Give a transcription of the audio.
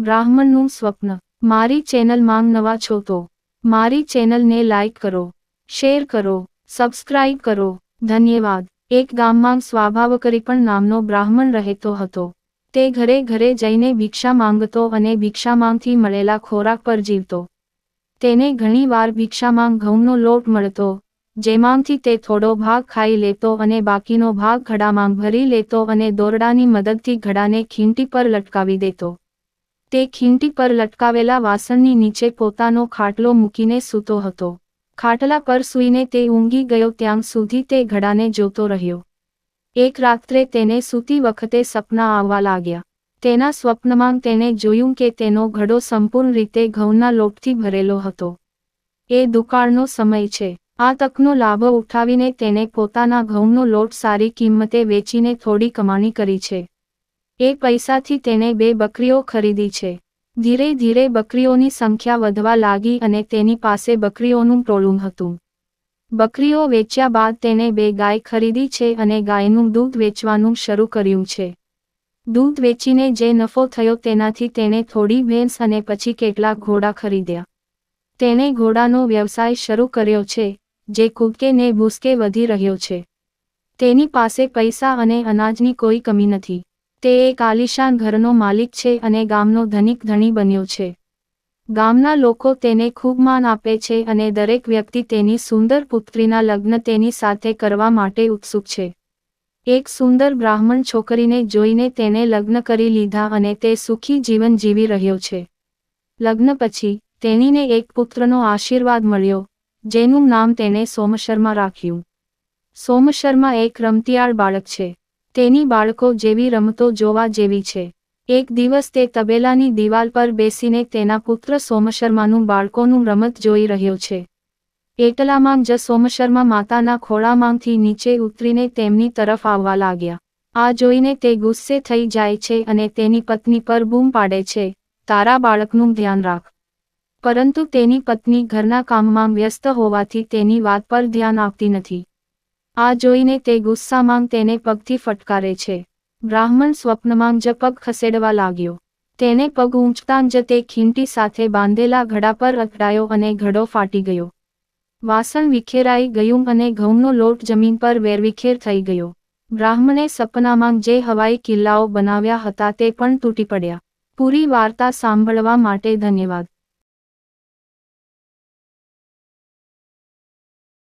બ્રાહ્મણનું સ્વપ્ન. મારી ચેનલમાં નવા છો તો મારી ચેનલને લાઈક કરો, શેર કરો, સબસ્ક્રાઇબ કરો. ધન્યવાદ. એક ગામમાં સ્વાભાવકરીપણ નામનો બ્રાહ્મણ રહેતો હતો. તે ઘરે ઘરે જઈને ભિક્ષા માંગતો અને ભિક્ષામાંથી મળેલા ખોરાક પર જીવતો. તેને ઘણીવાર ભિક્ષામાં ઘઉંનો લોટ મળતો, જેમાંથી તે થોડો ભાગ ખાઈ લેતો અને બાકીનો ભાગ ઘડામાં ભરી લેતો અને દોરડાની મદદથી ઘડાને ખીંટી પર લટકાવી દેતો. તે ખીંટી પર લટકાવેલા વાસણની નીચે પોતાનો ખાટલો મૂકીને સૂતો હતો. ખાટલા પર સૂઈને તે ઊંઘી ગયો ત્યાં સુધી તે ઘડાને જોતો રહ્યો. એક રાત્રે તેને સૂતી વખતે સપના આવવા લાગ્યા. તેના સ્વપ્નમાં તેણે જોયું કે તેનો ઘડો સંપૂર્ણ રીતે ઘઉંના લોટથી ભરેલો હતો. એ દુકાળનો સમય છે. આ તકનો લાભ ઉઠાવીને તેણે પોતાના ઘઉંનો લોટ સારી કિંમતે વેચીને થોડી કમાણી કરી છે. એ પૈસાથી તેણે 2 બકરીઓ ખરીદી છે. ધીરે ધીરે બકરીઓની સંખ્યા વધવા લાગી અને તેની પાસે બકરીઓનું ટોળું હતું. બકરીઓ વેચ્યા બાદ તેણે 2 ગાય ખરીદી છે અને ગાયનું દૂધ વેચવાનું શરૂ કર્યું છે. દૂધ વેચીને જે નફો થયો તેનાથી તેણે થોડી ભેંસ અને પછી કેટલાક ઘોડા ખરીદ્યા. તેણે ઘોડાનો વ્યવસાય શરૂ કર્યો છે, જે કૂદકે ને ભૂસકે વધી રહ્યો છે. તેની પાસે પૈસા અને અનાજની કોઈ કમી નથી. તે એક આલીશાન ઘરનો માલિક છે અને ગામનો ધનિક ધણી બન્યો છે. ગામના લોકો તેને ખૂબ માન આપે છે અને દરેક વ્યક્તિ તેની સુંદર પુત્રીના લગ્ન તેની સાથે કરવા માટે ઉત્સુક છે. એક સુંદર બ્રાહ્મણ છોકરીને જોઈને તેને લગ્ન કરી લીધા અને તે સુખી જીવન જીવી રહ્યો છે. લગ્ન પછી તેણીને એક પુત્રનો આશીર્વાદ મળ્યો, જેનું નામ તેણે સોમશર્મા રાખ્યું. સોમશર્મા એક રમતિયાળ બાળક છે. તેની બાળકો જેવી રમતો જોવા જેવી છે. એક દિવસ તે તબેલાની દિવાલ પર બેસીને તેના પુત્ર સોમશર્માનું બાળકોનું રમત જોઈ રહ્યો છે. એટલામાં જ સોમશર્મા માતાના ખોળામાંથી નીચે ઉતરીને તેમની તરફ આવવા લાગ્યા. આ જોઈને તે ગુસ્સે થઈ જાય છે અને તેની પત્ની પર બૂમ પાડે છે, તારા બાળકનું ધ્યાન રાખ. પરંતુ તેની પત્ની ઘરના કામમાં વ્યસ્ત હોવાથી તેની વાત પર ધ્યાન આપતી નથી. આ જોઈને તે ગુસ્સામાં તેને પગથી ફટકારે છે. બ્રાહ્મણ સ્વપ્નમાં જ પગ ખસેડવા લાગ્યો. તેને પગ ઊંચતાં જ તે ખીંટી સાથે બાંધેલા ઘડા પર અથડાયો અને ઘડો ફાટી ગયો. વાસણ વિખેરાઈ ગયું અને ઘઉંનો લોટ જમીન પર વેરવિખેર થઈ ગયો. બ્રાહ્મણે સપનામાં જે હવાઈ કિલ્લાઓ બનાવ્યા હતા તે પણ તૂટી પડ્યા. પૂરી વાર્તા સાંભળવા માટે ધન્યવાદ.